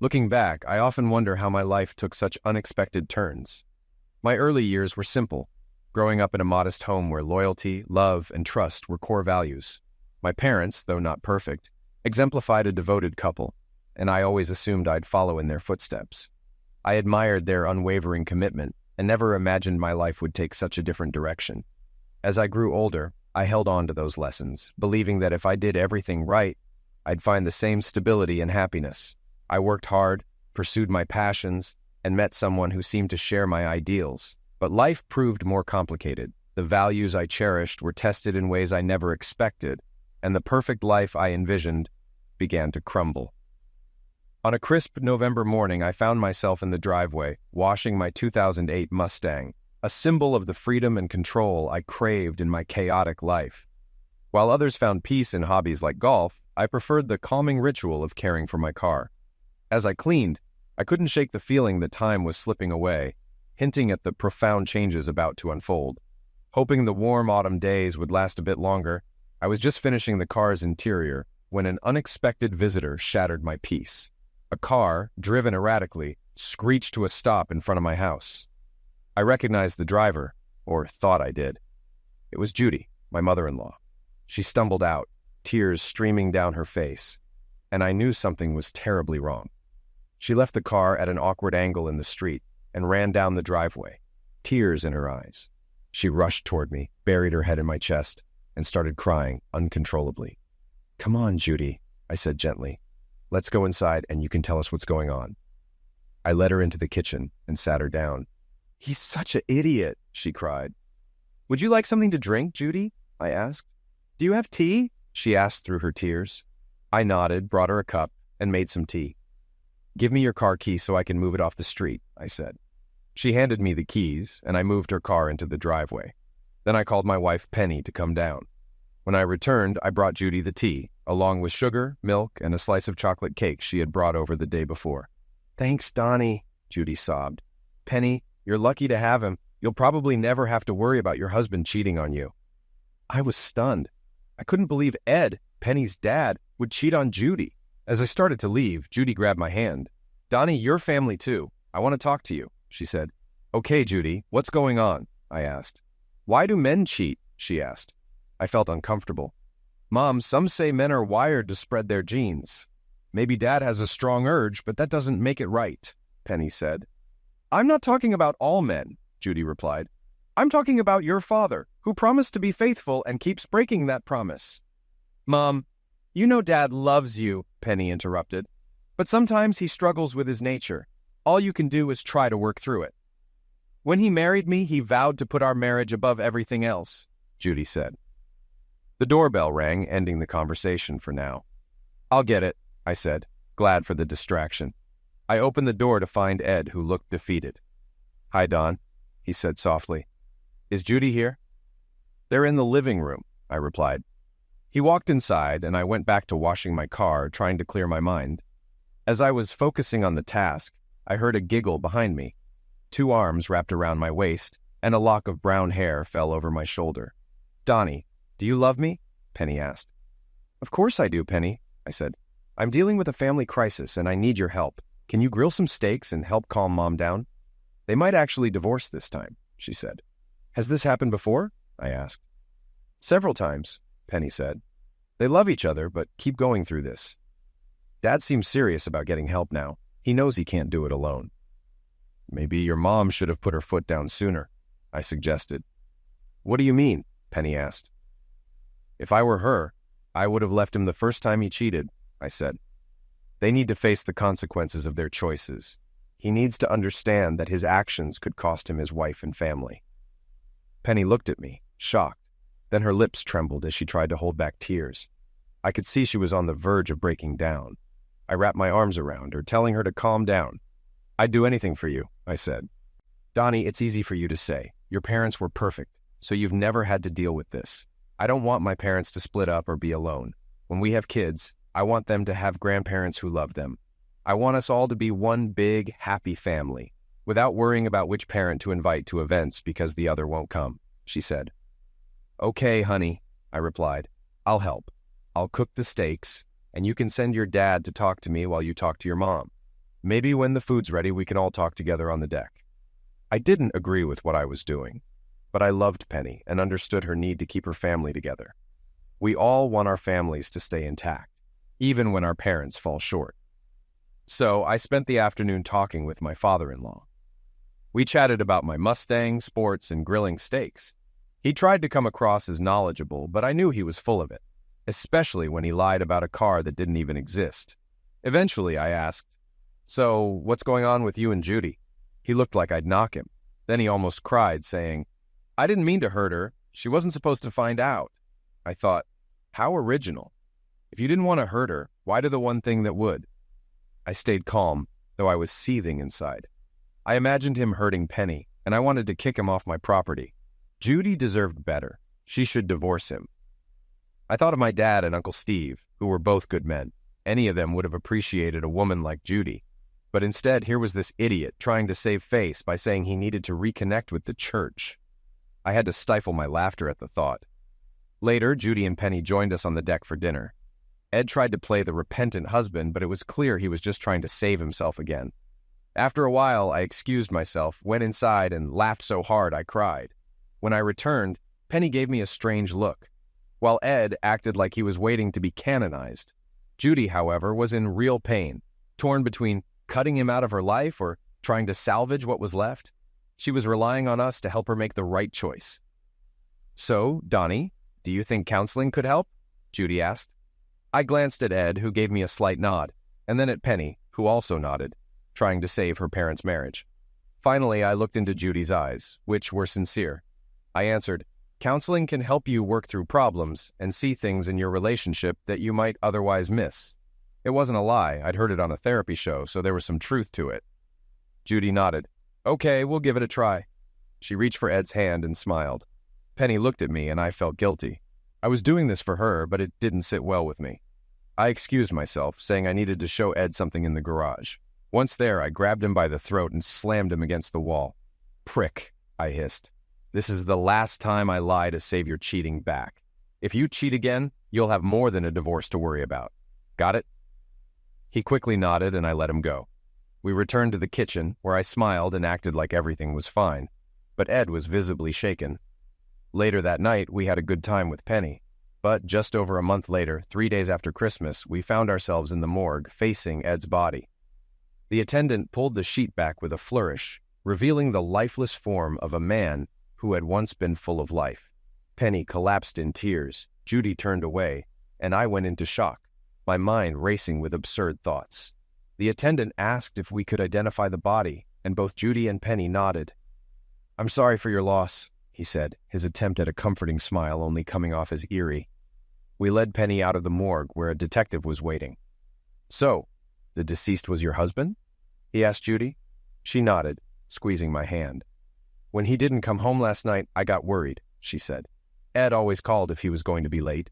Looking back, I often wonder how my life took such unexpected turns. My early years were simple, growing up in a modest home where loyalty, love, and trust were core values. My parents, though not perfect, exemplified a devoted couple, and I always assumed I'd follow in their footsteps. I admired their unwavering commitment and never imagined my life would take such a different direction. As I grew older, I held on to those lessons, believing that if I did everything right, I'd find the same stability and happiness. I worked hard, pursued my passions, and met someone who seemed to share my ideals. But life proved more complicated. The values I cherished were tested in ways I never expected, and the perfect life I envisioned began to crumble. On a crisp November morning, I found myself in the driveway, washing my 2008 Mustang, a symbol of the freedom and control I craved in my chaotic life. While others found peace in hobbies like golf, I preferred the calming ritual of caring for my car. As I cleaned, I couldn't shake the feeling that time was slipping away, hinting at the profound changes about to unfold. Hoping the warm autumn days would last a bit longer, I was just finishing the car's interior when an unexpected visitor shattered my peace. A car, driven erratically, screeched to a stop in front of my house. I recognized the driver, or thought I did. It was Judy, my mother-in-law. She stumbled out, tears streaming down her face, and I knew something was terribly wrong. She left the car at an awkward angle in the street and ran down the driveway, tears in her eyes. She rushed toward me, buried her head in my chest, and started crying uncontrollably. "Come on, Judy," I said gently. "Let's go inside and you can tell us what's going on." I led her into the kitchen and sat her down. "He's such an idiot," she cried. "Would you like something to drink, Judy?" I asked. "Do you have tea?" she asked through her tears. I nodded, brought her a cup, and made some tea. "Give me your car key so I can move it off the street," I said. She handed me the keys, and I moved her car into the driveway. Then I called my wife Penny to come down. When I returned, I brought Judy the tea, along with sugar, milk, and a slice of chocolate cake she had brought over the day before. "Thanks, Donnie," Judy sobbed. "Penny, you're lucky to have him. You'll probably never have to worry about your husband cheating on you." I was stunned. I couldn't believe Ed, Penny's dad, would cheat on Judy. As I started to leave, Judy grabbed my hand. "Donnie, you're family too. I want to talk to you," she said. "Okay, Judy, what's going on?" I asked. "Why do men cheat?" she asked. I felt uncomfortable. "Mom, some say men are wired to spread their genes. Maybe Dad has a strong urge, but that doesn't make it right," Penny said. "I'm not talking about all men," Judy replied. "I'm talking about your father, who promised to be faithful and keeps breaking that promise." "Mom, you know Dad loves you," Penny interrupted. "But sometimes he struggles with his nature. All you can do is try to work through it." "When he married me, he vowed to put our marriage above everything else," Judy said. The doorbell rang, ending the conversation for now. "I'll get it," I said, glad for the distraction. I opened the door to find Ed, who looked defeated. "Hi, Don," he said softly. "Is Judy here?" "They're in the living room," I replied. He walked inside, and I went back to washing my car, trying to clear my mind. As I was focusing on the task, I heard a giggle behind me. 2 arms wrapped around my waist, and a lock of brown hair fell over my shoulder. "Donnie, do you love me?" Penny asked. "Of course I do, Penny," I said. "I'm dealing with a family crisis, and I need your help. Can you grill some steaks and help calm Mom down?" "They might actually divorce this time," she said. "Has this happened before?" I asked. "Several times," Penny said. "They love each other, but keep going through this. Dad seems serious about getting help now. He knows he can't do it alone." "Maybe your mom should have put her foot down sooner," I suggested. "What do you mean?" Penny asked. "If I were her, I would have left him the first time he cheated," I said. "They need to face the consequences of their choices. He needs to understand that his actions could cost him his wife and family." Penny looked at me, shocked. Then her lips trembled as she tried to hold back tears. I could see she was on the verge of breaking down. I wrapped my arms around her, telling her to calm down. "I'd do anything for you," I said. "Donnie, it's easy for you to say. Your parents were perfect, so you've never had to deal with this. I don't want my parents to split up or be alone. When we have kids, I want them to have grandparents who love them. I want us all to be one big, happy family, without worrying about which parent to invite to events because the other won't come," she said. "Okay, honey," I replied. "I'll help. I'll cook the steaks, and you can send your dad to talk to me while you talk to your mom. Maybe when the food's ready, we can all talk together on the deck. I didn't agree with what I was doing, but I loved Penny and understood her need to keep her family together. We all want our families to stay intact, even when our parents fall short. So I spent the afternoon talking with my father-in-law. We chatted about my Mustang, sports, and grilling steaks. He tried to come across as knowledgeable, but I knew he was full of it, especially when he lied about a car that didn't even exist. Eventually, I asked, "So, what's going on with you and Judy?" He looked like I'd knock him. Then he almost cried, saying, "I didn't mean to hurt her. She wasn't supposed to find out." I thought, how original. If you didn't want to hurt her, why do the one thing that would? I stayed calm, though I was seething inside. I imagined him hurting Penny, and I wanted to kick him off my property. Judy deserved better. She should divorce him. I thought of my dad and Uncle Steve, who were both good men. Any of them would have appreciated a woman like Judy. But instead, here was this idiot trying to save face by saying he needed to reconnect with the church. I had to stifle my laughter at the thought. Later, Judy and Penny joined us on the deck for dinner. Ed tried to play the repentant husband, but it was clear he was just trying to save himself again. After a while, I excused myself, went inside, and laughed so hard I cried. When I returned, Penny gave me a strange look, while Ed acted like he was waiting to be canonized. Judy, however, was in real pain, torn between cutting him out of her life or trying to salvage what was left. She was relying on us to help her make the right choice. "So, Donnie, do you think counseling could help?" Judy asked. I glanced at Ed, who gave me a slight nod, and then at Penny, who also nodded, trying to save her parents' marriage. Finally, I looked into Judy's eyes, which were sincere. I answered, "Counseling can help you work through problems and see things in your relationship that you might otherwise miss." It wasn't a lie. I'd heard it on a therapy show, so there was some truth to it. Judy nodded. "Okay, we'll give it a try." She reached for Ed's hand and smiled. Penny looked at me, and I felt guilty. I was doing this for her, but it didn't sit well with me. I excused myself, saying I needed to show Ed something in the garage. Once there, I grabbed him by the throat and slammed him against the wall. "Prick," I hissed. "This is the last time I lie to save your cheating back. If you cheat again, you'll have more than a divorce to worry about. Got it?" He quickly nodded, and I let him go. We returned to the kitchen, where I smiled and acted like everything was fine, but Ed was visibly shaken. Later that night, we had a good time with Penny, but just over a month later, 3 days after Christmas, we found ourselves in the morgue facing Ed's body. The attendant pulled the sheet back with a flourish, revealing the lifeless form of a man who had once been full of life. Penny collapsed in tears, Judy turned away, and I went into shock, my mind racing with absurd thoughts. The attendant asked if we could identify the body, and both Judy and Penny nodded. "I'm sorry for your loss," he said, his attempt at a comforting smile only coming off as eerie. We led Penny out of the morgue, where a detective was waiting. "So, the deceased was your husband?" he asked Judy. She nodded, squeezing my hand. "When he didn't come home last night, I got worried," she said. "Ed always called if he was going to be late."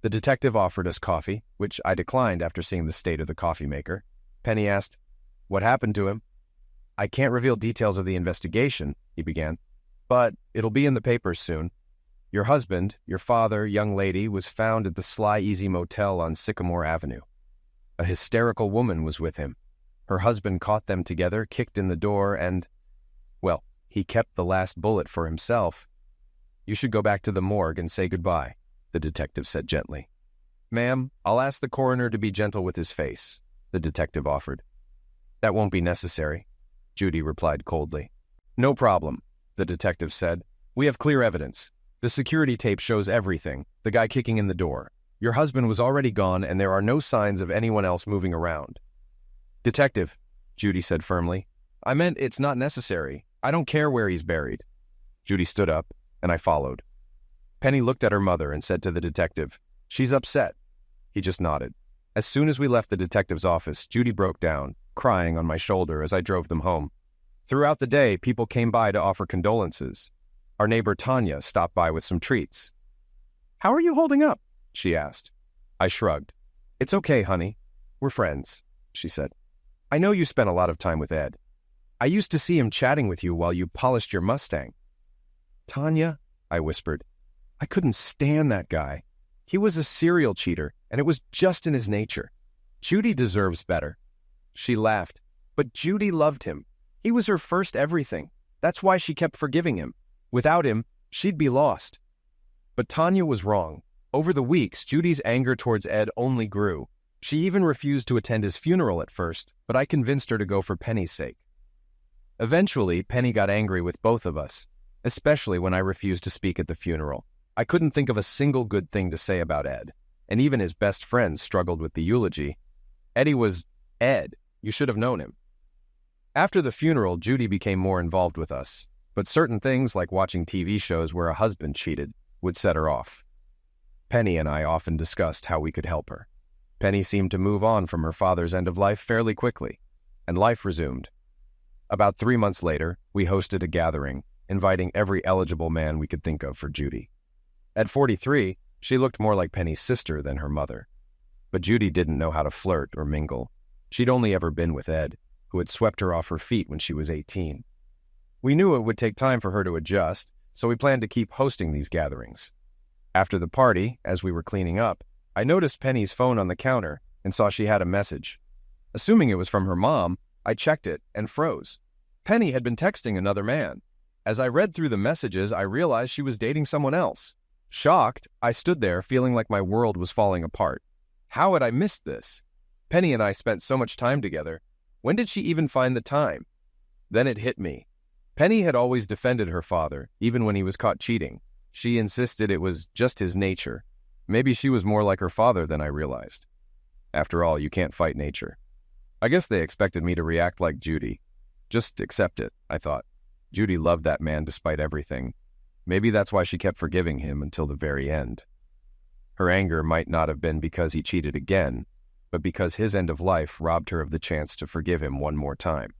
The detective offered us coffee, which I declined after seeing the state of the coffee maker. Penny asked, "What happened to him?" "I can't reveal details of the investigation," he began, "but it'll be in the papers soon. Your husband, your father, young lady, was found at the Sly Easy Motel on Sycamore Avenue. A hysterical woman was with him. Her husband caught them together, kicked in the door, and, well, he kept the last bullet for himself. You should go back to the morgue and say goodbye," the detective said gently. "Ma'am, I'll ask the coroner to be gentle with his face," the detective offered. "That won't be necessary," Judy replied coldly. "No problem," the detective said. "We have clear evidence. The security tape shows everything, the guy kicking in the door. Your husband was already gone, and there are no signs of anyone else moving around." "Detective," Judy said firmly, "I meant it's not necessary. I don't care where he's buried." Judy stood up, and I followed. Penny looked at her mother and said to the detective, "She's upset." He just nodded. As soon as we left the detective's office, Judy broke down, crying on my shoulder as I drove them home. Throughout the day, people came by to offer condolences. Our neighbor Tanya stopped by with some treats. "How are you holding up?" she asked. I shrugged. "It's okay, honey. We're friends," she said. "I know you spent a lot of time with Ed. I used to see him chatting with you while you polished your Mustang." "Tanya," I whispered, "I couldn't stand that guy. He was a serial cheater, and it was just in his nature. Judy deserves better." She laughed. But Judy loved him. He was her first everything. That's why she kept forgiving him. Without him, she'd be lost. But Tanya was wrong. Over the weeks, Judy's anger towards Ed only grew. She even refused to attend his funeral at first, but I convinced her to go for Penny's sake. Eventually, Penny got angry with both of us, especially when I refused to speak at the funeral. I couldn't think of a single good thing to say about Ed, and even his best friends struggled with the eulogy. Eddie was Ed. You should have known him. After the funeral, Judy became more involved with us, but certain things like watching TV shows where a husband cheated would set her off. Penny and I often discussed how we could help her. Penny seemed to move on from her father's end of life fairly quickly, and life resumed. About 3 months later, we hosted a gathering, inviting every eligible man we could think of for Judy. At 43, she looked more like Penny's sister than her mother. But Judy didn't know how to flirt or mingle. She'd only ever been with Ed, who had swept her off her feet when she was 18. We knew it would take time for her to adjust, so we planned to keep hosting these gatherings. After the party, as we were cleaning up, I noticed Penny's phone on the counter and saw she had a message. Assuming it was from her mom, I checked it and froze. Penny had been texting another man. As I read through the messages, I realized she was dating someone else. Shocked, I stood there feeling like my world was falling apart. How had I missed this? Penny and I spent so much time together. When did she even find the time? Then it hit me. Penny had always defended her father, even when he was caught cheating. She insisted it was just his nature. Maybe she was more like her father than I realized. After all, you can't fight nature. I guess they expected me to react like Judy. Just accept it, I thought. Judy loved that man despite everything. Maybe that's why she kept forgiving him until the very end. Her anger might not have been because he cheated again, but because his end of life robbed her of the chance to forgive him one more time.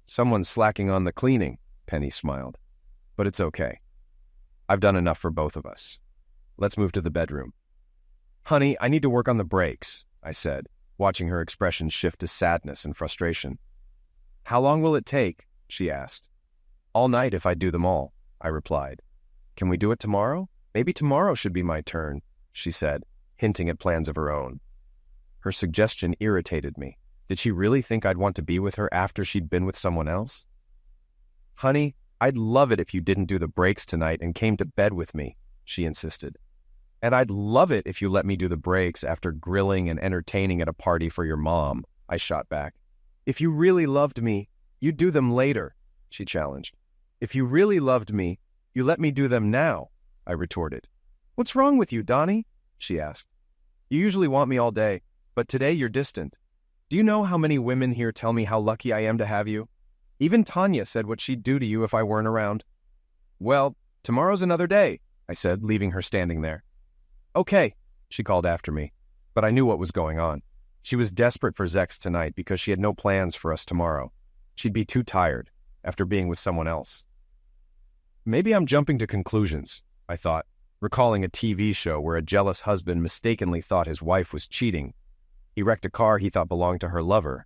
Someone's slacking on the cleaning, Penny smiled. But it's okay. I've done enough for both of us. Let's move to the bedroom. Honey, I need to work on the breaks, I said, watching her expression shift to sadness and frustration. How long will it take? She asked. All night if I do them all, I replied. Can we do it tomorrow? Maybe tomorrow should be my turn, she said, hinting at plans of her own. Her suggestion irritated me. Did she really think I'd want to be with her after she'd been with someone else? Honey, I'd love it if you didn't do the breaks tonight and came to bed with me, she insisted. And I'd love it if you let me do the breaks after grilling and entertaining at a party for your mom, I shot back. If you really loved me, you'd do them later, she challenged. If you really loved me, you let me do them now, I retorted. What's wrong with you, Donnie? She asked. You usually want me all day, but today you're distant. Do you know how many women here tell me how lucky I am to have you? Even Tanya said what she'd do to you if I weren't around. Well, tomorrow's another day, I said, leaving her standing there. Okay, she called after me, but I knew what was going on. She was desperate for Zex tonight because she had no plans for us tomorrow. She'd be too tired after being with someone else. Maybe I'm jumping to conclusions, I thought, recalling a TV show where a jealous husband mistakenly thought his wife was cheating. He wrecked a car he thought belonged to her lover,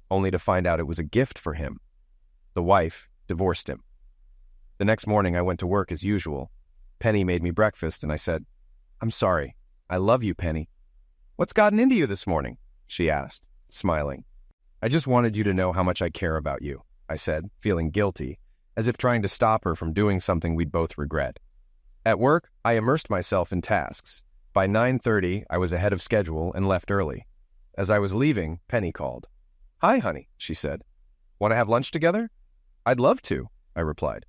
only to find out it was a gift for him. The wife divorced him. The next morning I went to work as usual. Penny made me breakfast and I said, I'm sorry. I love you, Penny. What's gotten into you this morning? She asked, smiling. I just wanted you to know how much I care about you, I said, feeling guilty, as if trying to stop her from doing something we'd both regret. At work, I immersed myself in tasks. By 9:30, I was ahead of schedule and left early. As I was leaving, Penny called. Hi, honey, she said. Want to have lunch together? I'd love to, I replied.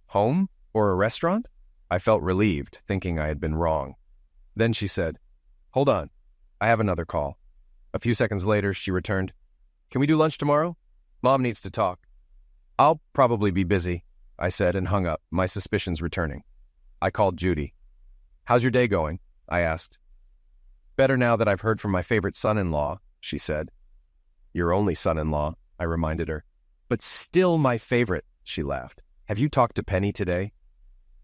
Home or a restaurant? I felt relieved, thinking I had been wrong. Then she said, Hold on, I have another call. A few seconds later, she returned. Can we do lunch tomorrow? Mom needs to talk. I'll probably be busy, I said and hung up, my suspicions returning. I called Judy. How's your day going? I asked. Better now that I've heard from my favorite son-in-law, she said. Your only son-in-law, I reminded her. But still my favorite, she laughed. Have you talked to Penny today?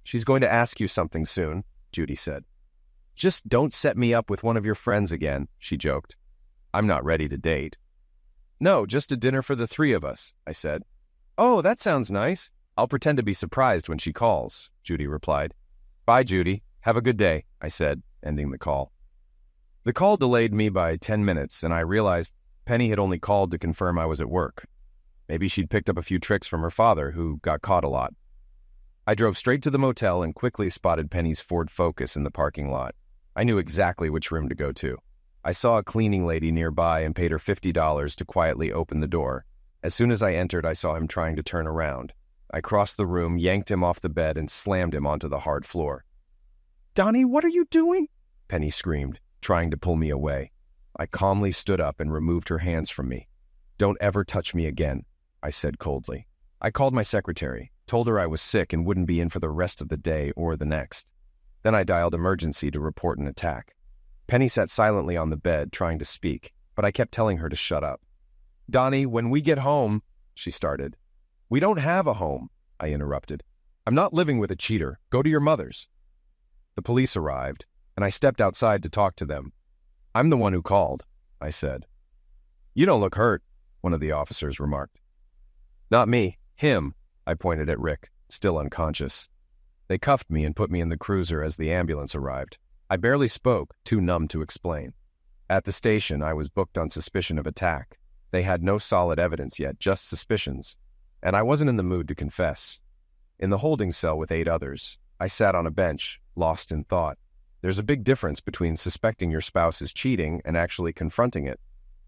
She's going to ask you something soon, Judy said. Just don't set me up with one of your friends again, she joked. I'm not ready to date. No, just a dinner for the three of us, I said. Oh, that sounds nice. I'll pretend to be surprised when she calls, Judy replied. Bye, Judy. Have a good day, I said, ending the call. The call delayed me by 10 minutes, and I realized Penny had only called to confirm I was at work. Maybe she'd picked up a few tricks from her father, who got caught a lot. I drove straight to the motel and quickly spotted Penny's Ford Focus in the parking lot. I knew exactly which room to go to. I saw a cleaning lady nearby and paid her $50 to quietly open the door. As soon as I entered, I saw him trying to turn around. I crossed the room, yanked him off the bed, and slammed him onto the hard floor. "Donnie, what are you doing?" Penny screamed, trying to pull me away. I calmly stood up and removed her hands from me. "Don't ever touch me again," I said coldly. I called my secretary, told her I was sick and wouldn't be in for the rest of the day or the next. Then I dialed emergency to report an attack. Penny sat silently on the bed, trying to speak, but I kept telling her to shut up. "Donnie, when we get home," she started. "We don't have a home," I interrupted. "I'm not living with a cheater. Go to your mother's." The police arrived, and I stepped outside to talk to them. "I'm the one who called," I said. "You don't look hurt," one of the officers remarked. "Not me, him," I pointed at Rick, still unconscious. They cuffed me and put me in the cruiser as the ambulance arrived. I barely spoke, too numb to explain. At the station, I was booked on suspicion of attack. They had no solid evidence yet, just suspicions, and I wasn't in the mood to confess. In the holding cell with 8 others, I sat on a bench, lost in thought. There's a big difference between suspecting your spouse is cheating and actually confronting it.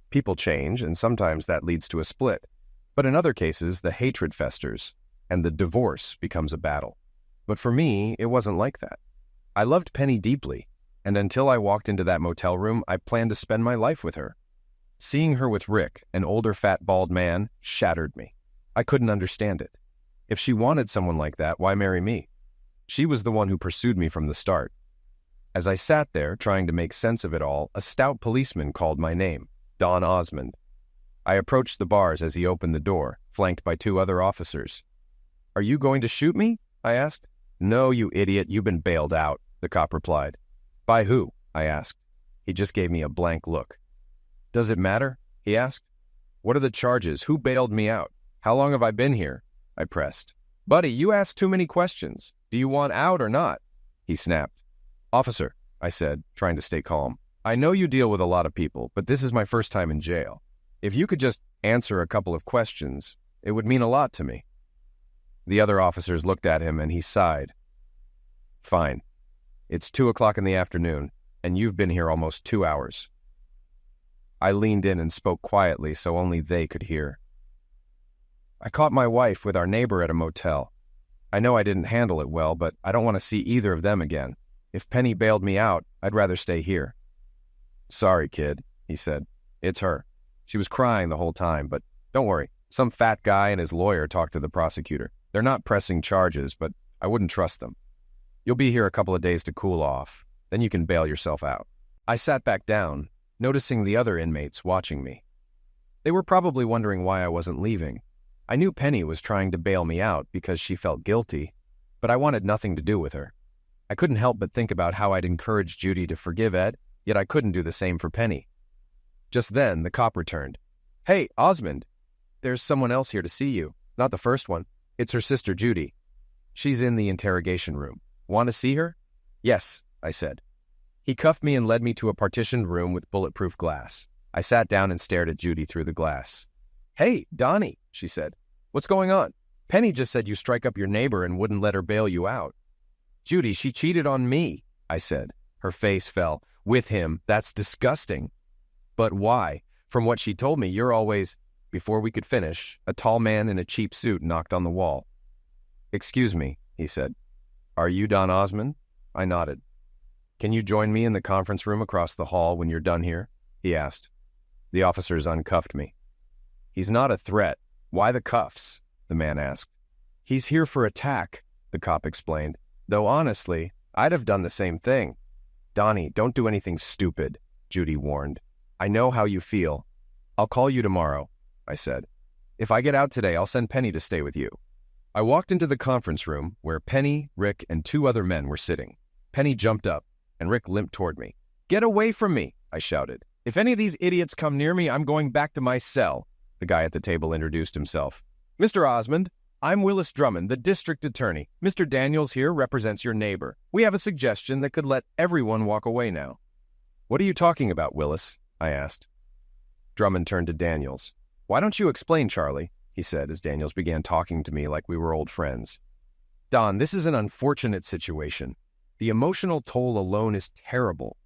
People change, and sometimes that leads to a split. But in other cases, the hatred festers, and the divorce becomes a battle. But for me, it wasn't like that. I loved Penny deeply, and until I walked into that motel room, I planned to spend my life with her. Seeing her with Rick, an older fat bald man, shattered me. I couldn't understand it. If she wanted someone like that, why marry me? She was the one who pursued me from the start. As I sat there, trying to make sense of it all, a stout policeman called my name, Don Osmond. I approached the bars as he opened the door, flanked by 2 other officers. "Are you going to shoot me?" I asked. "No, you idiot, you've been bailed out," the cop replied. "By who?" I asked. He just gave me a blank look. "Does it matter?" he asked. "What are the charges? Who bailed me out? How long have I been here?" I pressed. "Buddy, you ask too many questions. Do you want out or not?" He snapped. "Officer," I said, trying to stay calm, "I know you deal with a lot of people, but this is my first time in jail. If you could just answer a couple of questions, it would mean a lot to me." The other officers looked at him and he sighed. "Fine. It's 2 o'clock in the afternoon, and you've been here almost 2 hours. I leaned in and spoke quietly so only they could hear. "I caught my wife with our neighbor at a motel. I know I didn't handle it well, but I don't want to see either of them again. If Penny bailed me out, I'd rather stay here." "Sorry, kid," he said. "It's her. She was crying the whole time, but don't worry. Some fat guy and his lawyer talked to the prosecutor. They're not pressing charges, but I wouldn't trust them. You'll be here a couple of days to cool off. Then you can bail yourself out." I sat back down, noticing the other inmates watching me. They were probably wondering why I wasn't leaving. I knew Penny was trying to bail me out because she felt guilty, but I wanted nothing to do with her. I couldn't help but think about how I'd encouraged Judy to forgive Ed, yet I couldn't do the same for Penny. Just then, the cop returned. "Hey, Osmond, there's someone else here to see you. Not the first one. It's her sister, Judy. She's in the interrogation room. Want to see her?" "Yes," I said. He cuffed me and led me to a partitioned room with bulletproof glass. I sat down and stared at Judy through the glass. "Hey, Donnie," she said. "What's going on? Penny just said you strike up your neighbor and wouldn't let her bail you out." "Judy, she cheated on me," I said. Her face fell. "With him? That's disgusting." "But why? From what she told me, you're always—" Before we could finish, a tall man in a cheap suit knocked on the wall. "Excuse me," he said. "Are you Don Osmond?" I nodded. "Can you join me in the conference room across the hall when you're done here?" he asked. The officers uncuffed me. "He's not a threat. Why the cuffs?" the man asked. "He's here for attack," the cop explained. "Though honestly, I'd have done the same thing." "Donnie, don't do anything stupid," Judy warned. "I know how you feel. I'll call you tomorrow," I said. "If I get out today, I'll send Penny to stay with you." I walked into the conference room where Penny, Rick, and 2 other men were sitting. Penny jumped up, and Rick limped toward me. "Get away from me," I shouted. "If any of these idiots come near me, I'm going back to my cell." The guy at the table introduced himself. "Mr. Osmond, I'm Willis Drummond, the district attorney. Mr. Daniels here represents your neighbor. We have a suggestion that could let everyone walk away now." "What are you talking about, Willis?" I asked. Drummond turned to Daniels. "Why don't you explain, Charlie?" he said as Daniels began talking to me like we were old friends. "Don, this is an unfortunate situation. The emotional toll alone is terrible.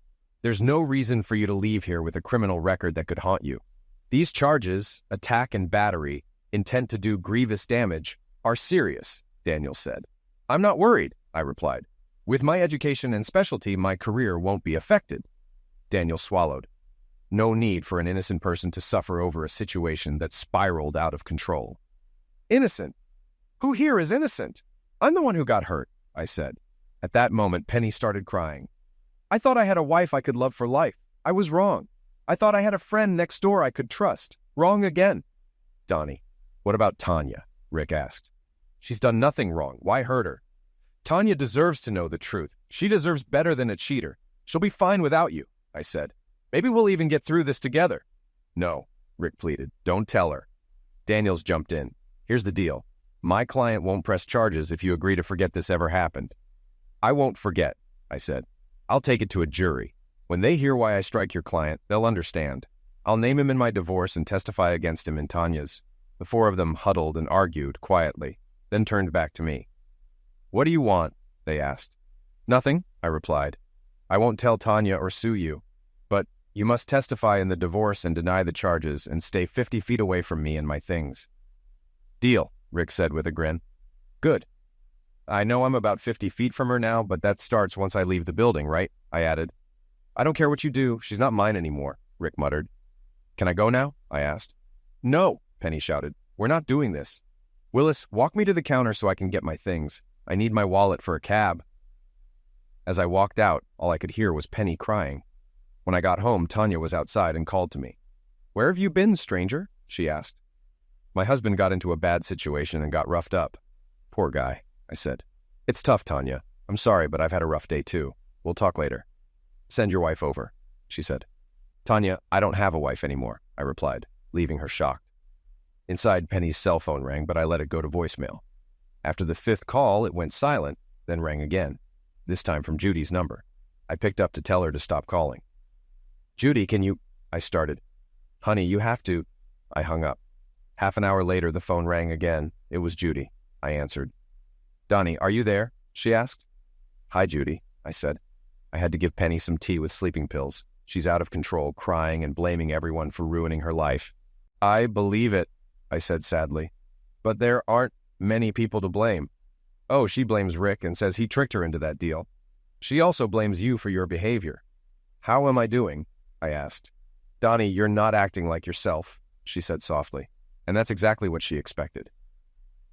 There's no reason for you to leave here with a criminal record that could haunt you. These charges, attack and battery, intent to do grievous damage, are serious," Daniels said. "I'm not worried," I replied. "With my education and specialty, my career won't be affected." Daniels swallowed. No need for an innocent person to suffer over a situation that spiraled out of control. "Innocent? Who here is innocent? I'm the one who got hurt," I said. At that moment, Penny started crying. "I thought I had a wife I could love for life. I was wrong. I thought I had a friend next door I could trust. Wrong again." "Donnie, what about Tanya?" Rick asked. "She's done nothing wrong. Why hurt her?" "Tanya deserves to know the truth. She deserves better than a cheater. She'll be fine without you," I said. "Maybe we'll even get through this together." "No," Rick pleaded. "Don't tell her." Daniels jumped in. "Here's the deal. My client won't press charges if you agree to forget this ever happened." "I won't forget," I said. "I'll take it to a jury. When they hear why I strike your client, they'll understand. I'll name him in my divorce and testify against him in Tanya's." The four of them huddled and argued quietly, then turned back to me. "What do you want?" they asked. "Nothing," I replied. "I won't tell Tanya or sue you, but you must testify in the divorce and deny the charges and stay 50 feet away from me and my things." "Deal," Rick said with a grin. "Good. I know I'm about 50 feet from her now, but that starts once I leave the building, right?" I added. "I don't care what you do. She's not mine anymore," Rick muttered. "Can I go now?" I asked. "No," Penny shouted. "We're not doing this. Willis, walk me to the counter so I can get my things. I need my wallet for a cab." As I walked out, all I could hear was Penny crying. When I got home, Tanya was outside and called to me. "Where have you been, stranger?" she asked. "My husband got into a bad situation and got roughed up." "Poor guy," I said. "It's tough, Tanya. I'm sorry, but I've had a rough day too. We'll talk later." "Send your wife over," she said. "Tanya, I don't have a wife anymore," I replied, leaving her shocked. Inside, Penny's cell phone rang, but I let it go to voicemail. After the 5th call, it went silent, then rang again, this time from Judy's number. I picked up to tell her to stop calling. "Judy, can you—" I started. "Honey, you have to—" I hung up. Half an hour later, the phone rang again. It was Judy. I answered. "Donnie, are you there?" she asked. "Hi, Judy," I said. I had to give Penny some tea with sleeping pills. She's out of control, crying and blaming everyone for ruining her life. "I believe it," I said sadly. "But there aren't many people to blame." "Oh, she blames Rick and says he tricked her into that deal. She also blames you for your behavior." "How am I doing?" I asked. "Donnie, you're not acting like yourself," she said softly, and that's exactly what she expected.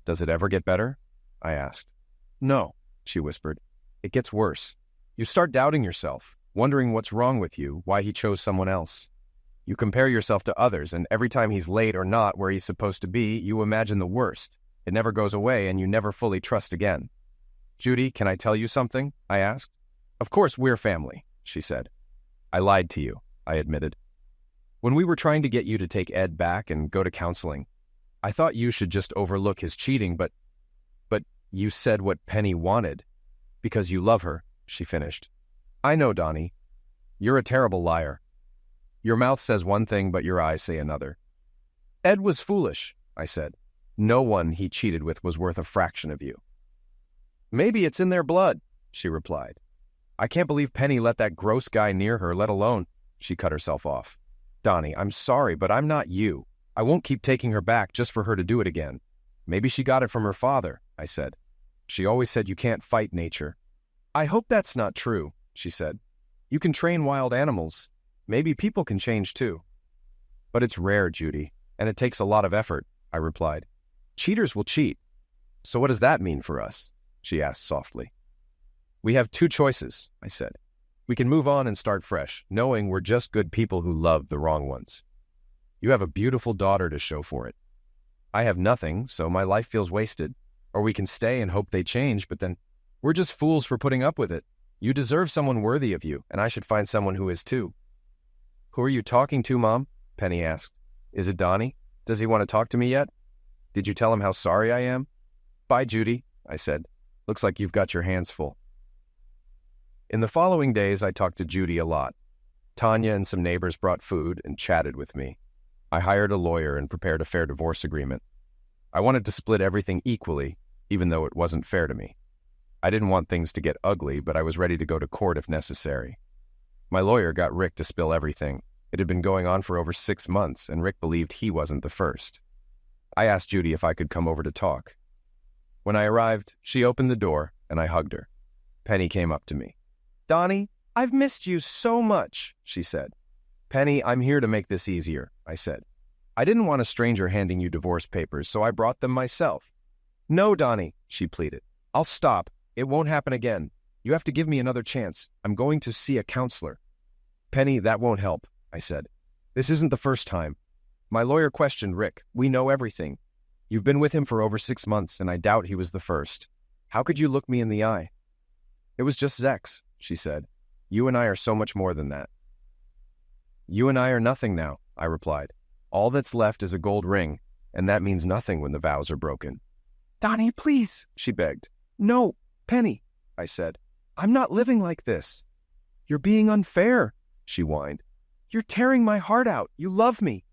"Does it ever get better?" I asked. "No," she whispered. "It gets worse. You start doubting yourself, wondering what's wrong with you, why he chose someone else. You compare yourself to others, and every time he's late or not where he's supposed to be, you imagine the worst. It never goes away, and you never fully trust again." "Judy, can I tell you something?" I asked. "Of course we're family," she said. "I lied to you," I admitted. "When we were trying to get you to take Ed back and go to counseling, I thought you should just overlook his cheating, but you said what Penny wanted. Because you love her," she finished. "I know, Donnie. You're a terrible liar. Your mouth says one thing, but your eyes say another." "Ed was foolish," I said. "No one he cheated with was worth a fraction of you." "Maybe it's in their blood," she replied. "I can't believe Penny let that gross guy near her, let alone—" She cut herself off. "Donnie, I'm sorry, but I'm not you. I won't keep taking her back just for her to do it again. Maybe she got it from her father," I said. "She always said you can't fight nature." "I hope that's not true," she said. "You can train wild animals. Maybe people can change too." "But it's rare, Judy, and it takes a lot of effort," I replied. "Cheaters will cheat." "So what does that mean for us?" she asked softly. "We have 2 choices," I said. "We can move on and start fresh, knowing we're just good people who loved the wrong ones. You have a beautiful daughter to show for it. I have nothing, so my life feels wasted. Or we can stay and hope they change, but then we're just fools for putting up with it. You deserve someone worthy of you, and I should find someone who is too." "Who are you talking to, Mom?" Penny asked. "Is it Donnie? Does he want to talk to me yet? Did you tell him how sorry I am?" "Bye, Judy," I said. "Looks like you've got your hands full." In the following days, I talked to Judy a lot. Tanya and some neighbors brought food and chatted with me. I hired a lawyer and prepared a fair divorce agreement. I wanted to split everything equally, even though it wasn't fair to me. I didn't want things to get ugly, but I was ready to go to court if necessary. My lawyer got Rick to spill everything. It had been going on for over 6 months, and Rick believed he wasn't the first. I asked Judy if I could come over to talk. When I arrived, she opened the door, and I hugged her. Penny came up to me. "Donnie, I've missed you so much," she said. "Penny, I'm here to make this easier," I said. "I didn't want a stranger handing you divorce papers, so I brought them myself." "No, Donnie," she pleaded. "I'll stop. It won't happen again. You have to give me another chance. I'm going to see a counselor." "Penny, that won't help," I said. "This isn't the first time. My lawyer questioned Rick. We know everything. You've been with him for over 6 months, and I doubt he was the first. How could you look me in the eye?" "It was just sex," she said. "You and I are so much more than that." "You and I are nothing now," I replied. "All that's left is a gold ring, and that means nothing when the vows are broken." "Donnie, please," she begged. "No, Penny," I said. "I'm not living like this." "You're being unfair," she whined. "You're tearing my heart out. You love me."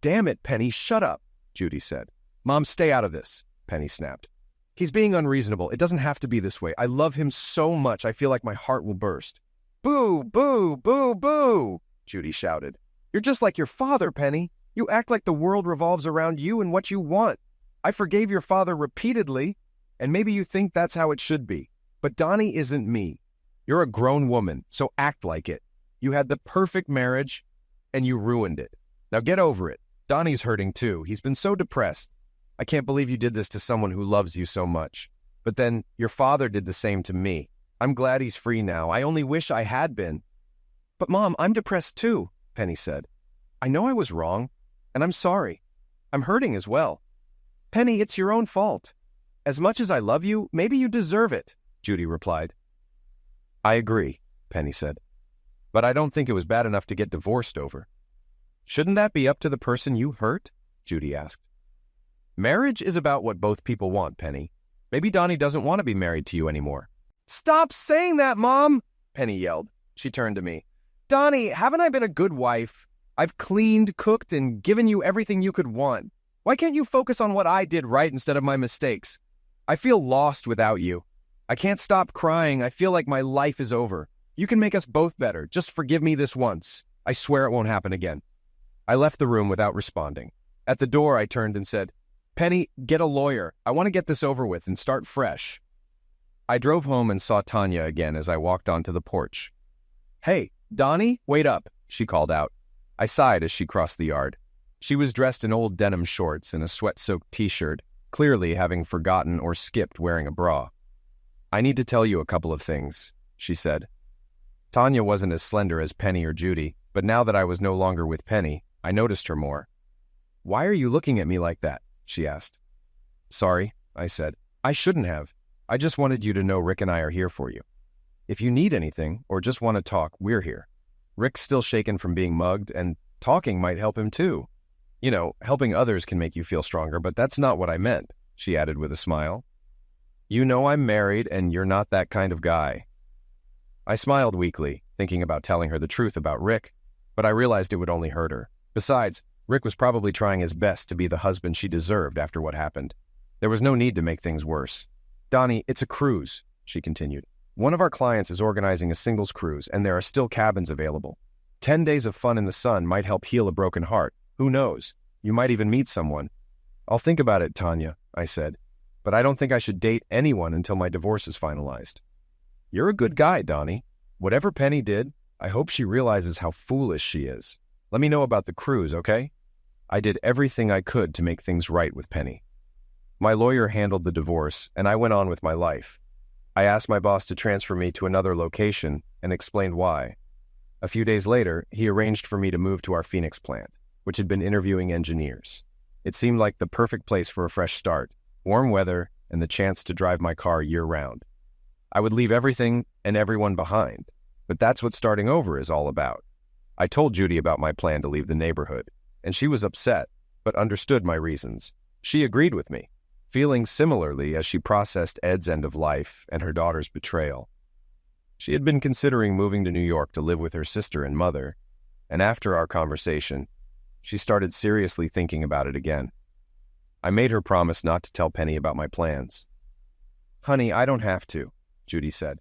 "Damn it, Penny, shut up," Judy said. "Mom, stay out of this," Penny snapped. "He's being unreasonable. It doesn't have to be this way. I love him so much I feel like my heart will burst." "Boo, boo, boo, boo," Judy shouted. "You're just like your father, Penny. You act like the world revolves around you and what you want. I forgave your father repeatedly, and maybe you think that's how it should be. But Donnie isn't me. You're a grown woman, so act like it. You had the perfect marriage, and you ruined it. Now get over it. Donnie's hurting too. He's been so depressed. I can't believe you did this to someone who loves you so much. But then your father did the same to me. I'm glad he's free now. I only wish I had been." "But Mom, I'm depressed too," Penny said. "I know I was wrong, and I'm sorry. I'm hurting as well." "Penny, it's your own fault. As much as I love you, maybe you deserve it," Judy replied. "I agree," Penny said. "But I don't think it was bad enough to get divorced over." "Shouldn't that be up to the person you hurt?" Judy asked. "Marriage is about what both people want, Penny. Maybe Donnie doesn't want to be married to you anymore." "Stop saying that, Mom!" Penny yelled. She turned to me. "Donnie, haven't I been a good wife? I've cleaned, cooked, and given you everything you could want. Why can't you focus on what I did right instead of my mistakes? I feel lost without you. I can't stop crying. I feel like my life is over. You can make us both better. Just forgive me this once. I swear it won't happen again." I left the room without responding. At the door, I turned and said, "Penny, get a lawyer. I want to get this over with and start fresh." I drove home and saw Tanya again as I walked onto the porch. "Hey, Donnie, wait up," she called out. I sighed as she crossed the yard. She was dressed in old denim shorts and a sweat-soaked t-shirt, clearly having forgotten or skipped wearing a bra. "I need to tell you a couple of things," she said. Tanya wasn't as slender as Penny or Judy, but now that I was no longer with Penny, I noticed her more. "Why are you looking at me like that?" she asked. "Sorry," I said. "I shouldn't have. I just wanted you to know Rick and I are here for you. If you need anything or just want to talk, we're here. Rick's still shaken from being mugged, and talking might help him too. You know, helping others can make you feel stronger, but that's not what I meant," she added with a smile. "You know I'm married, and you're not that kind of guy." I smiled weakly, thinking about telling her the truth about Rick, but I realized it would only hurt her. Besides, Rick was probably trying his best to be the husband she deserved after what happened. There was no need to make things worse. "Donnie, it's a cruise," she continued. "One of our clients is organizing a singles cruise, and there are still cabins available. 10 days of fun in the sun might help heal a broken heart. Who knows? You might even meet someone." "I'll think about it, Tanya," I said. "But I don't think I should date anyone until my divorce is finalized." "You're a good guy, Donnie. Whatever Penny did, I hope she realizes how foolish she is. Let me know about the cruise, okay?" I did everything I could to make things right with Penny. My lawyer handled the divorce, and I went on with my life. I asked my boss to transfer me to another location and explained why. A few days later, he arranged for me to move to our Phoenix plant, which had been interviewing engineers. It seemed like the perfect place for a fresh start, warm weather, and the chance to drive my car year-round. I would leave everything and everyone behind, but that's what starting over is all about. I told Judy about my plan to leave the neighborhood, and she was upset, but understood my reasons. She agreed with me, feeling similarly as she processed Ed's end of life and her daughter's betrayal. She had been considering moving to New York to live with her sister and mother, and after our conversation, She started seriously thinking about it again. I made her promise not to tell Penny about my plans. "Honey, I don't have to," Judy said.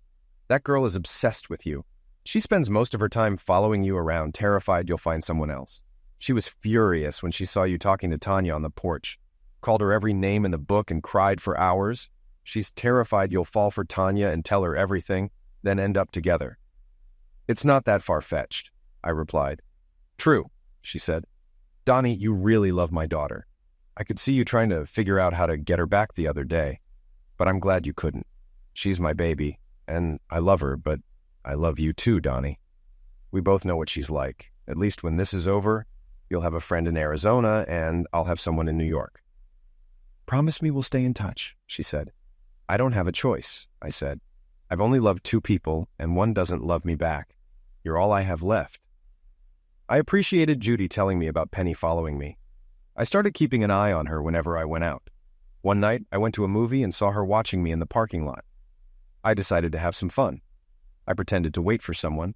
"That girl is obsessed with you. She spends most of her time following you around, terrified you'll find someone else. She was furious when she saw you talking to Tanya on the porch, called her every name in the book and cried for hours. She's terrified you'll fall for Tanya and tell her everything, then end up together." "It's not that far-fetched," I replied. "True," she said. "Donnie, you really love my daughter. I could see you trying to figure out how to get her back the other day, but I'm glad you couldn't. She's my baby, and I love her, but I love you too, Donnie. We both know what she's like. At least when this is over, you'll have a friend in Arizona, and I'll have someone in New York." "Promise me we'll stay in touch," she said. "I don't have a choice," I said. "I've only loved 2 people, and one doesn't love me back. You're all I have left." I appreciated Judy telling me about Penny following me. I started keeping an eye on her whenever I went out. One night, I went to a movie and saw her watching me in the parking lot. I decided to have some fun. I pretended to wait for someone,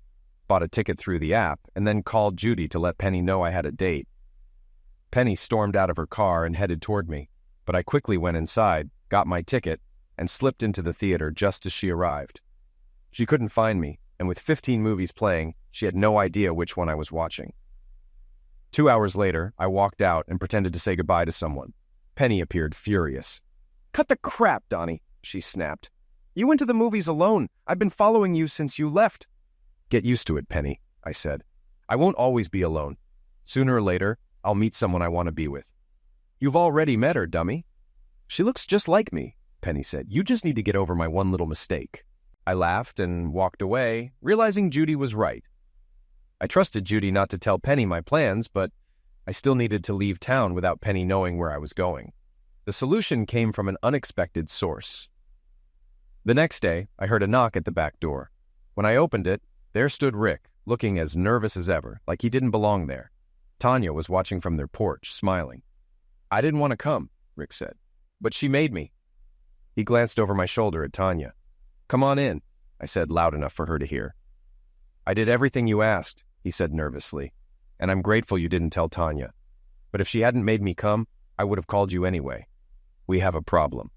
bought a ticket through the app, and then called Judy to let Penny know I had a date. Penny stormed out of her car and headed toward me, but I quickly went inside, got my ticket, and slipped into the theater just as she arrived. She couldn't find me, and with 15 movies playing, she had no idea which one I was watching. 2 hours later, I walked out and pretended to say goodbye to someone. Penny appeared furious. "Cut the crap, Donnie," she snapped. "You went to the movies alone. I've been following you since you left." "Get used to it, Penny," I said. "I won't always be alone. Sooner or later, I'll meet someone I want to be with." "You've already met her, dummy." "She looks just like me," Penny said. "You just need to get over my one little mistake." I laughed and walked away, realizing Judy was right. I trusted Judy not to tell Penny my plans, but I still needed to leave town without Penny knowing where I was going. The solution came from an unexpected source. The next day, I heard a knock at the back door. When I opened it, there stood Rick, looking as nervous as ever, like he didn't belong there. Tanya was watching from their porch, smiling. "I didn't want to come," Rick said, "but she made me." He glanced over my shoulder at Tanya. "Come on in," I said loud enough for her to hear. "I did everything you asked," he said nervously, "and I'm grateful you didn't tell Tanya. But if she hadn't made me come, I would have called you anyway. We have a problem."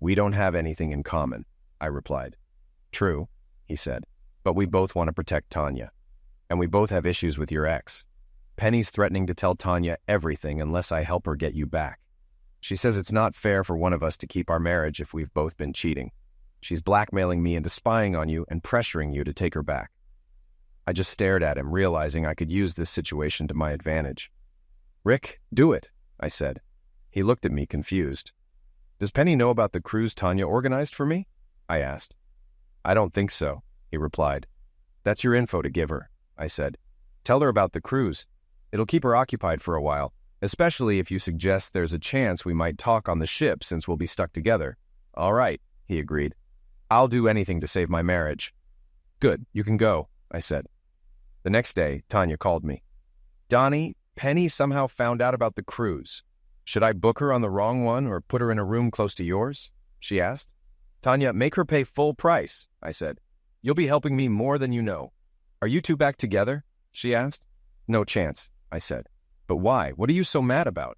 "We don't have anything in common," I replied. "True," he said, "but we both want to protect Tanya. And we both have issues with your ex. Penny's threatening to tell Tanya everything unless I help her get you back. She says it's not fair for one of us to keep our marriage if we've both been cheating. She's blackmailing me into spying on you and pressuring you to take her back." I just stared at him, realizing I could use this situation to my advantage. "Rick, do it," I said. He looked at me confused. "Does Penny know about the cruise Tanya organized for me?" I asked. "I don't think so," he replied. "That's your info to give her," I said. "Tell her about the cruise. It'll keep her occupied for a while, especially if you suggest there's a chance we might talk on the ship since we'll be stuck together." "All right," he agreed. "I'll do anything to save my marriage." "Good, you can go," I said. The next day, Tanya called me. "Donnie, Penny somehow found out about the cruise. Should I book her on the wrong one or put her in a room close to yours?" she asked. "Tanya, make her pay full price," I said. "You'll be helping me more than you know." "Are you two back together?" she asked. "No chance," I said. "But why? What are you so mad about?"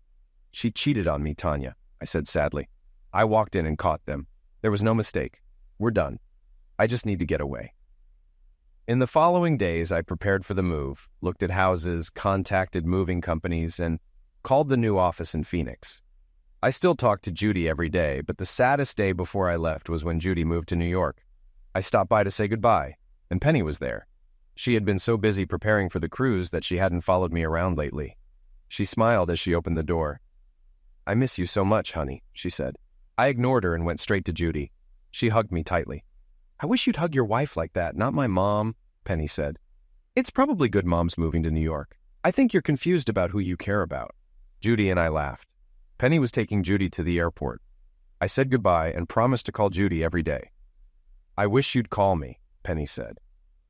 "She cheated on me, Tanya," I said sadly. "I walked in and caught them. There was no mistake. We're done. I just need to get away." In the following days, I prepared for the move, looked at houses, contacted moving companies, and called the new office in Phoenix. I still talked to Judy every day, but the saddest day before I left was when Judy moved to New York. I stopped by to say goodbye, and Penny was there. She had been so busy preparing for the cruise that she hadn't followed me around lately. She smiled as she opened the door. "I miss you so much, honey," she said. I ignored her and went straight to Judy. She hugged me tightly. "I wish you'd hug your wife like that, not my mom," Penny said. "It's probably good mom's moving to New York. I think you're confused about who you care about." Judy and I laughed. Penny was taking Judy to the airport. I said goodbye and promised to call Judy every day. "I wish you'd call me," Penny said.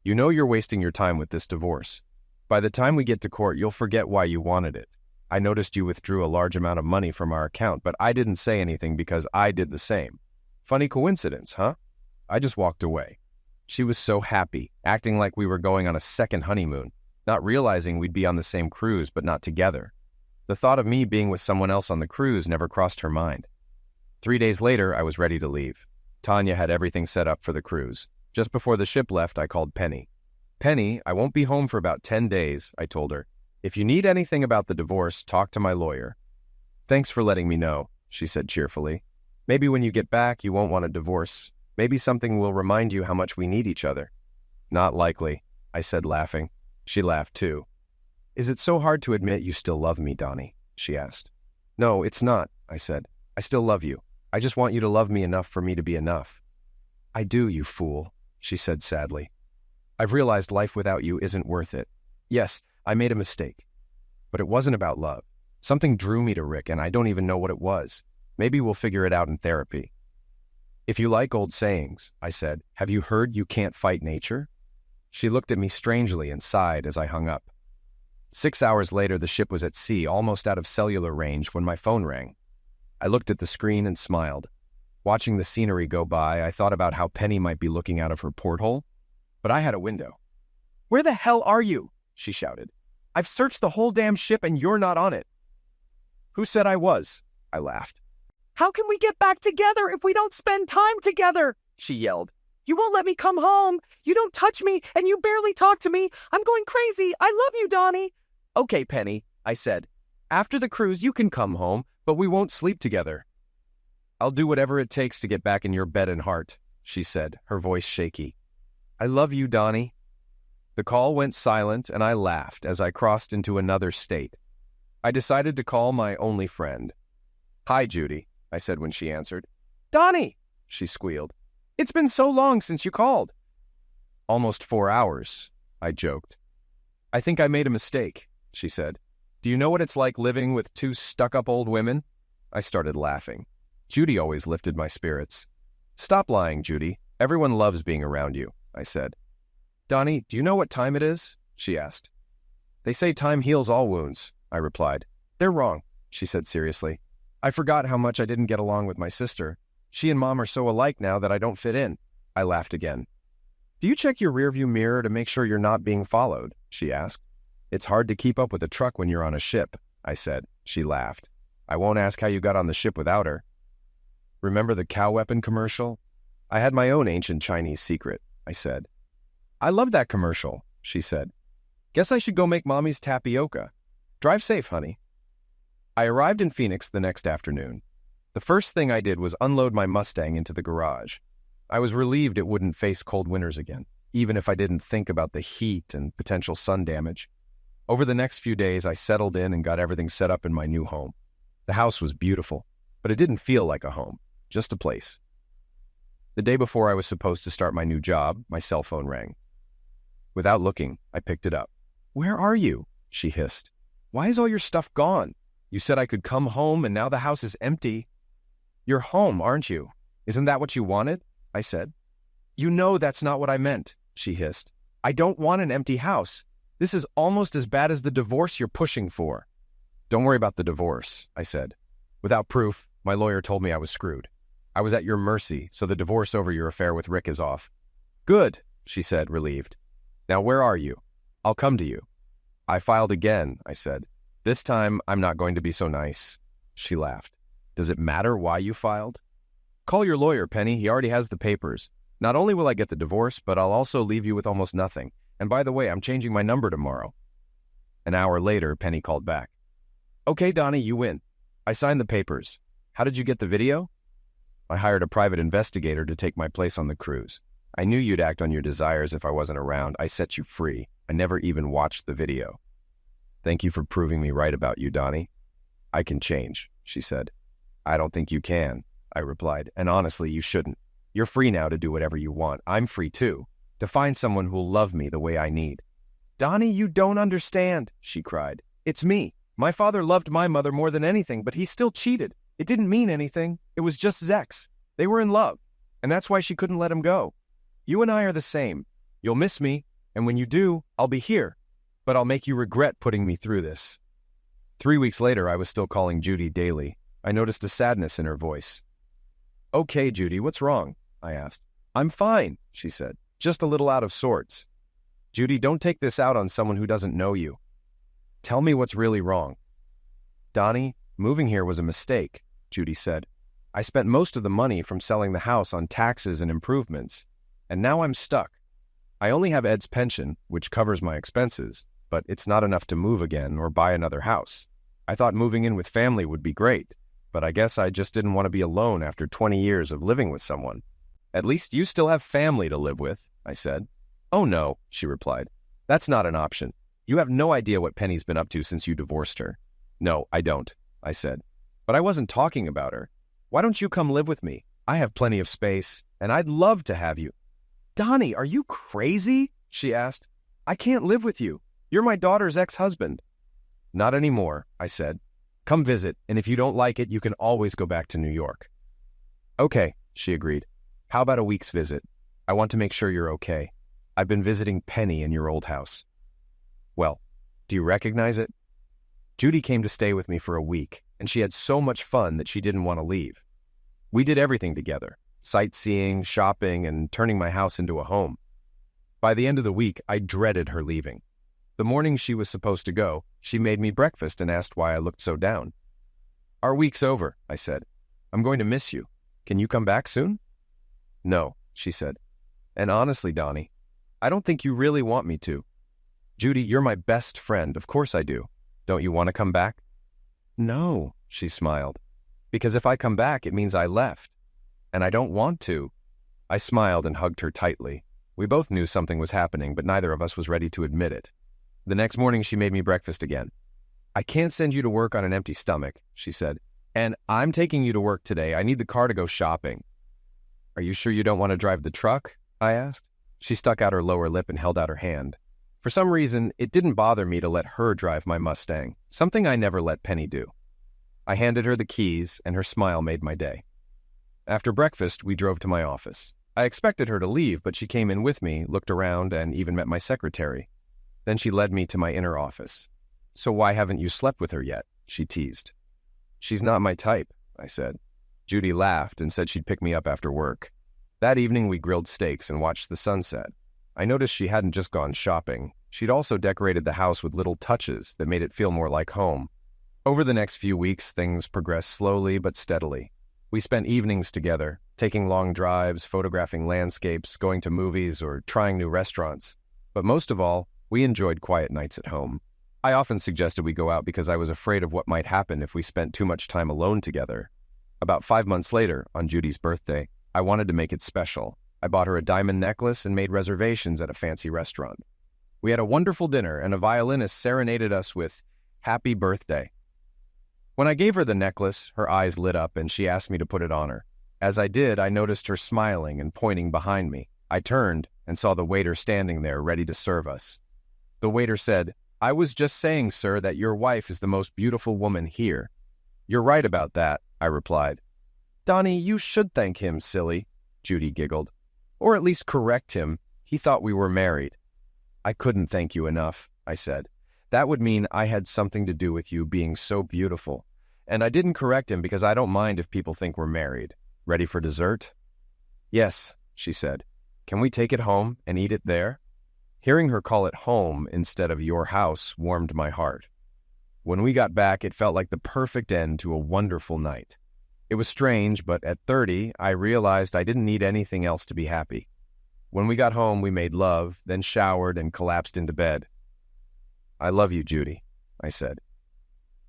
"You know you're wasting your time with this divorce. By the time we get to court, you'll forget why you wanted it. I noticed you withdrew a large amount of money from our account, but I didn't say anything because I did the same. Funny coincidence, huh?" I just walked away. She was so happy, acting like we were going on a second honeymoon. not realizing we'd be on the same cruise but not together. The thought of me being with someone else on the cruise never crossed her mind. 3 days later, I was ready to leave. Tanya had everything set up for the cruise. Just before the ship left, I called Penny. "Penny, I won't be home for about 10 days, I told her. "If you need anything about the divorce, talk to my lawyer." "Thanks for letting me know," she said cheerfully. "Maybe when you get back, you won't want a divorce. Maybe something will remind you how much we need each other." "Not likely," I said, laughing. She laughed too. "Is it so hard to admit you still love me, Donnie?" she asked. "No, it's not," I said. "I still love you. I just want you to love me enough for me to be enough." "I do, you fool," she said sadly. "I've realized life without you isn't worth it. Yes, I made a mistake. But it wasn't about love. Something drew me to Rick, and I don't even know what it was. Maybe we'll figure it out in therapy." "If you like old sayings," I said, "have you heard you can't fight nature?" She looked at me strangely and sighed as I hung up. 6 hours later, the ship was at sea, almost out of cellular range, when my phone rang. I looked at the screen and smiled. Watching the scenery go by, I thought about how Penny might be looking out of her porthole, but I had a window. "Where the hell are you?" she shouted. "I've searched the whole damn ship and you're not on it." "Who said I was?" I laughed. "How can we get back together if we don't spend time together?" she yelled. "You won't let me come home. You don't touch me, and you barely talk to me. I'm going crazy. I love you, Donnie." "Okay, Penny," I said. "After the cruise, you can come home, but we won't sleep together." "I'll do whatever it takes to get back in your bed and heart," she said, her voice shaky. "I love you, Donnie." The call went silent, and I laughed as I crossed into another state. I decided to call my only friend. "Hi, Judy," I said when she answered. "Donnie," she squealed. "It's been so long since you called." "Almost 4 hours," I joked. "I think I made a mistake," she said. "Do you know what it's like living with 2 stuck-up old women?" I started laughing. Judy always lifted my spirits. "Stop lying, Judy. Everyone loves being around you," I said. "Donnie, do you know what time it is?" she asked. "They say time heals all wounds," I replied. "They're wrong," she said seriously. "I forgot how much I didn't get along with my sister. She and Mom are so alike now that I don't fit in." I laughed again. "Do you check your rearview mirror to make sure you're not being followed?" she asked. "It's hard to keep up with a truck when you're on a ship," I said. She laughed. "I won't ask how you got on the ship without her." "Remember the cow weapon commercial?" "I had my own ancient Chinese secret," I said. "I love that commercial," she said. "Guess I should go make Mommy's tapioca. Drive safe, honey." I arrived in Phoenix the next afternoon. The first thing I did was unload my Mustang into the garage. I was relieved it wouldn't face cold winters again, even if I didn't think about the heat and potential sun damage. Over the next few days, I settled in and got everything set up in my new home. The house was beautiful, but it didn't feel like a home, just a place. The day before I was supposed to start my new job, my cell phone rang. Without looking, I picked it up. "Where are you?" she hissed. "Why is all your stuff gone? You said I could come home and now the house is empty." "You're home, aren't you? Isn't that what you wanted?" I said. "You know that's not what I meant," she hissed. "I don't want an empty house. This is almost as bad as the divorce you're pushing for." "Don't worry about the divorce," I said. "Without proof, my lawyer told me I was screwed. I was at your mercy, so the divorce over your affair with Rick is off." "Good," she said, relieved. "Now where are you? I'll come to you." "I filed again," I said. "This time, I'm not going to be so nice." She laughed. "Does it matter why you filed?" "Call your lawyer, Penny. He already has the papers. Not only will I get the divorce, but I'll also leave you with almost nothing. And by the way, I'm changing my number tomorrow." An hour later, Penny called back. "Okay, Donnie, you win. I signed the papers. How did you get the video?" "I hired a private investigator to take my place on the cruise. I knew you'd act on your desires if I wasn't around. I set you free. I never even watched the video." "Thank you for proving me right about you, Donnie." "I can change," she said. "I don't think you can," I replied, "and honestly, you shouldn't. You're free now to do whatever you want. I'm free too, to find someone who'll love me the way I need." "Donnie, you don't understand," she cried. "It's me. My father loved my mother more than anything, but he still cheated. It didn't mean anything. It was just Zex. They were in love, and that's why she couldn't let him go. You and I are the same. You'll miss me, and when you do, I'll be here. But I'll make you regret putting me through this." 3 weeks later, I was still calling Judy daily. I noticed a sadness in her voice. "Okay, Judy, what's wrong?" I asked. "I'm fine," she said. "Just a little out of sorts." Judy, don't take this out on someone who doesn't know you. Tell me what's really wrong. Donnie, moving here was a mistake, Judy said. I spent most of the money from selling the house on taxes and improvements, and now I'm stuck. I only have Ed's pension, which covers my expenses, but it's not enough to move again or buy another house. I thought moving in with family would be great, but I guess I just didn't want to be alone after 20 years of living with someone. At least you still have family to live with, I said. Oh no, she replied. That's not an option. You have no idea what Penny's been up to since you divorced her. No, I don't, I said. But I wasn't talking about her. Why don't you come live with me? I have plenty of space, and I'd love to have you. Donnie, are you crazy? She asked. I can't live with you. You're my daughter's ex-husband. Not anymore, I said. Come visit, and if you don't like it, you can always go back to New York. Okay, she agreed. How about a week's visit? I want to make sure you're okay. I've been visiting Penny in your old house. Well, do you recognize it? Judy came to stay with me for a week, and she had so much fun that she didn't want to leave. We did everything together, sightseeing, shopping, and turning my house into a home. By the end of the week, I dreaded her leaving. The morning she was supposed to go, she made me breakfast and asked why I looked so down. Our week's over, I said. I'm going to miss you. Can you come back soon? No, she said. And honestly, Donnie, I don't think you really want me to. Judy, you're my best friend. Of course I do. Don't you want to come back? No, she smiled. Because if I come back, it means I left. And I don't want to. I smiled and hugged her tightly. We both knew something was happening, but neither of us was ready to admit it. The next morning, she made me breakfast again. I can't send you to work on an empty stomach, she said. And I'm taking you to work today. I need the car to go shopping. Are you sure you don't want to drive the truck? I asked. She stuck out her lower lip and held out her hand. For some reason, it didn't bother me to let her drive my Mustang, something I never let Penny do. I handed her the keys, and her smile made my day. After breakfast, we drove to my office. I expected her to leave, but she came in with me, looked around, and even met my secretary. Then she led me to my inner office. So why haven't you slept with her yet? She teased. She's not my type, I said. Judy laughed and said she'd pick me up after work. That evening, we grilled steaks and watched the sunset. I noticed she hadn't just gone shopping. She'd also decorated the house with little touches that made it feel more like home. Over the next few weeks, things progressed slowly but steadily. We spent evenings together, taking long drives, photographing landscapes, going to movies, or trying new restaurants. But most of all, we enjoyed quiet nights at home. I often suggested we go out because I was afraid of what might happen if we spent too much time alone together. About 5 months later, on Judy's birthday, I wanted to make it special. I bought her a diamond necklace and made reservations at a fancy restaurant. We had a wonderful dinner, and a violinist serenaded us with "Happy Birthday." When I gave her the necklace, her eyes lit up and she asked me to put it on her. As I did, I noticed her smiling and pointing behind me. I turned and saw the waiter standing there ready to serve us. The waiter said, "I was just saying, sir, that your wife is the most beautiful woman here." "You're right about that," I replied. "Donnie, you should thank him, silly," Judy giggled. "Or at least correct him. He thought we were married." "I couldn't thank you enough," I said. "That would mean I had something to do with you being so beautiful. And I didn't correct him because I don't mind if people think we're married. Ready for dessert?" "Yes," she said. "Can we take it home and eat it there?" Hearing her call it home instead of your house warmed my heart. When we got back, it felt like the perfect end to a wonderful night. It was strange, but at 30, I realized I didn't need anything else to be happy. When we got home, we made love, then showered and collapsed into bed. "I love you, Judy," I said.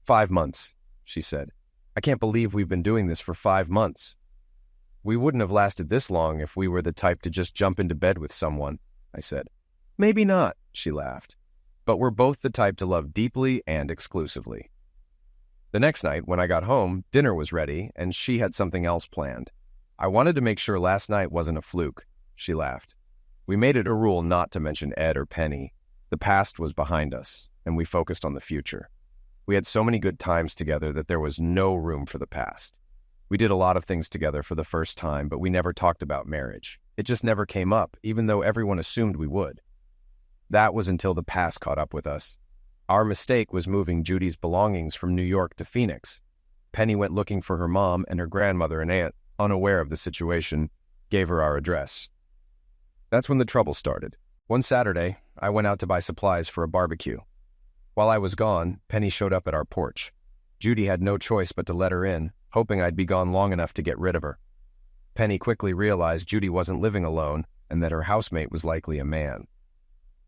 5 months, she said. "I can't believe we've been doing this for 5 months." "We wouldn't have lasted this long if we were the type to just jump into bed with someone," I said. "Maybe not," she laughed. "But we're both the type to love deeply and exclusively." The next night, when I got home, dinner was ready, and she had something else planned. "I wanted to make sure last night wasn't a fluke," she laughed. We made it a rule not to mention Ed or Penny. The past was behind us, and we focused on the future. We had so many good times together that there was no room for the past. We did a lot of things together for the first time, but we never talked about marriage. It just never came up, even though everyone assumed we would. That was until the past caught up with us. Our mistake was moving Judy's belongings from New York to Phoenix. Penny went looking for her mom, and her grandmother and aunt, unaware of the situation, gave her our address. That's when the trouble started. One Saturday, I went out to buy supplies for a barbecue. While I was gone, Penny showed up at our porch. Judy had no choice but to let her in, hoping I'd be gone long enough to get rid of her. Penny quickly realized Judy wasn't living alone and that her housemate was likely a man.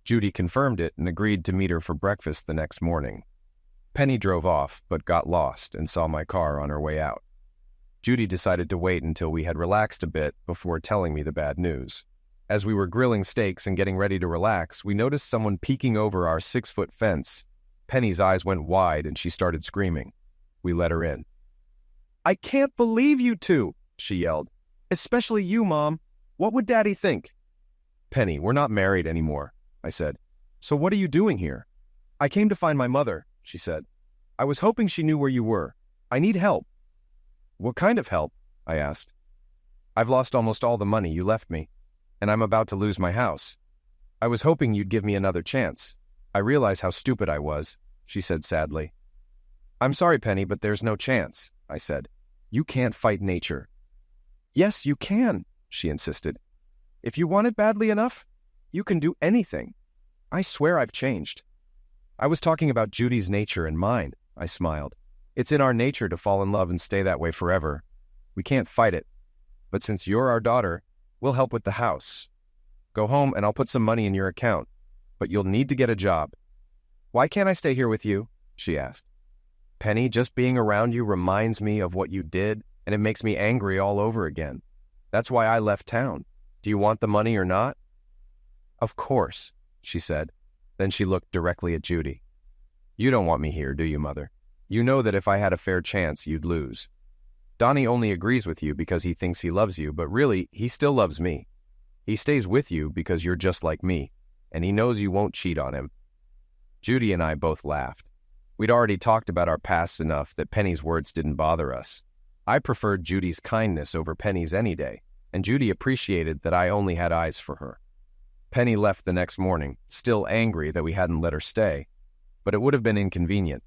Judy confirmed it and agreed to meet her for breakfast the next morning. Penny drove off, but got lost and saw my car on her way out. Judy decided to wait until we had relaxed a bit before telling me the bad news. As we were grilling steaks and getting ready to relax, we noticed someone peeking over our 6-foot fence. Penny's eyes went wide and she started screaming. We let her in. "I can't believe you two," she yelled. "Especially you, Mom. What would Daddy think?" "Penny, we're not married anymore," I said. "So what are you doing here?" "I came to find my mother," she said. "I was hoping she knew where you were. I need help." "What kind of help?" I asked. "I've lost almost all the money you left me, and I'm about to lose my house. I was hoping you'd give me another chance. I realize how stupid I was," she said sadly. "I'm sorry, Penny, but there's no chance," I said. "You can't fight nature." "Yes, you can," she insisted. "If you want it badly enough, you can do anything. I swear I've changed." "I was talking about Judy's nature and mine," I smiled. "It's in our nature to fall in love and stay that way forever. We can't fight it. But since you're our daughter, we'll help with the house. Go home and I'll put some money in your account, but you'll need to get a job." "Why can't I stay here with you?" she asked. "Penny, just being around you reminds me of what you did, and it makes me angry all over again. That's why I left town. Do you want the money or not?" "Of course," she said. Then she looked directly at Judy. "You don't want me here, do you, Mother? You know that if I had a fair chance, you'd lose. Donnie only agrees with you because he thinks he loves you, but really, he still loves me. He stays with you because you're just like me, and he knows you won't cheat on him." Judy and I both laughed. We'd already talked about our pasts enough that Penny's words didn't bother us. I preferred Judy's kindness over Penny's any day, and Judy appreciated that I only had eyes for her. Penny left the next morning, still angry that we hadn't let her stay, but it would have been inconvenient.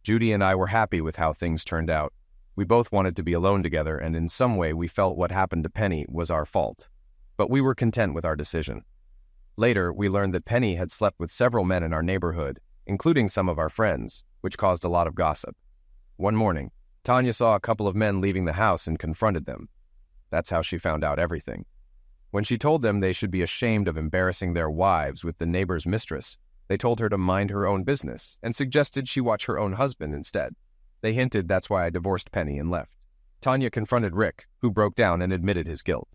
Judy and I were happy with how things turned out. We both wanted to be alone together, and in some way we felt what happened to Penny was our fault. But we were content with our decision. Later, we learned that Penny had slept with several men in our neighborhood, including some of our friends, which caused a lot of gossip. One morning, Tanya saw a couple of men leaving the house and confronted them. That's how she found out everything. When she told them they should be ashamed of embarrassing their wives with the neighbor's mistress, they told her to mind her own business and suggested she watch her own husband instead. They hinted that's why I divorced Penny and left. Tanya confronted Rick, who broke down and admitted his guilt.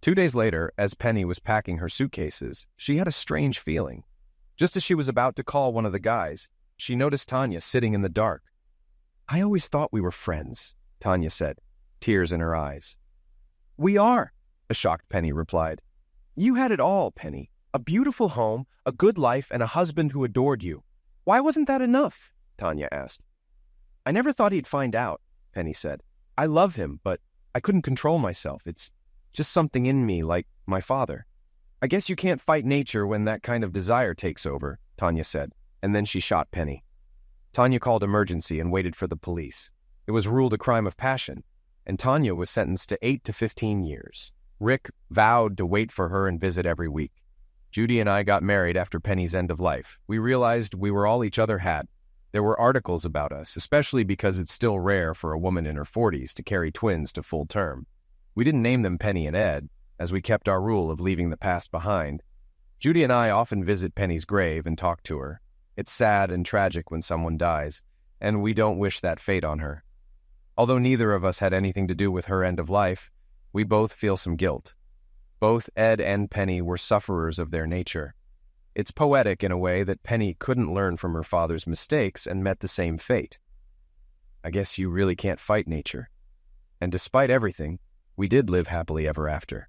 2 days later, as Penny was packing her suitcases, she had a strange feeling. Just as she was about to call one of the guys, she noticed Tanya sitting in the dark. "I always thought we were friends," Tanya said, tears in her eyes. "We are," a shocked Penny replied. "You had it all, Penny. A beautiful home, a good life, and a husband who adored you. Why wasn't that enough?" Tanya asked. "I never thought he'd find out," Penny said. "I love him, but I couldn't control myself. It's just something in me, like my father." "I guess you can't fight nature when that kind of desire takes over," Tanya said, and then she shot Penny. Tanya called emergency and waited for the police. It was ruled a crime of passion, and Tanya was sentenced to 8 to 15 years. Rick vowed to wait for her and visit every week. Judy and I got married after Penny's end of life. We realized we were all each other had. There were articles about us, especially because it's still rare for a woman in her 40s to carry twins to full term. We didn't name them Penny and Ed, as we kept our rule of leaving the past behind. Judy and I often visit Penny's grave and talk to her. It's sad and tragic when someone dies, and we don't wish that fate on her. Although neither of us had anything to do with her end of life, we both feel some guilt. Both Ed and Penny were sufferers of their nature. It's poetic in a way that Penny couldn't learn from her father's mistakes and met the same fate. I guess you really can't fight nature. And despite everything, we did live happily ever after.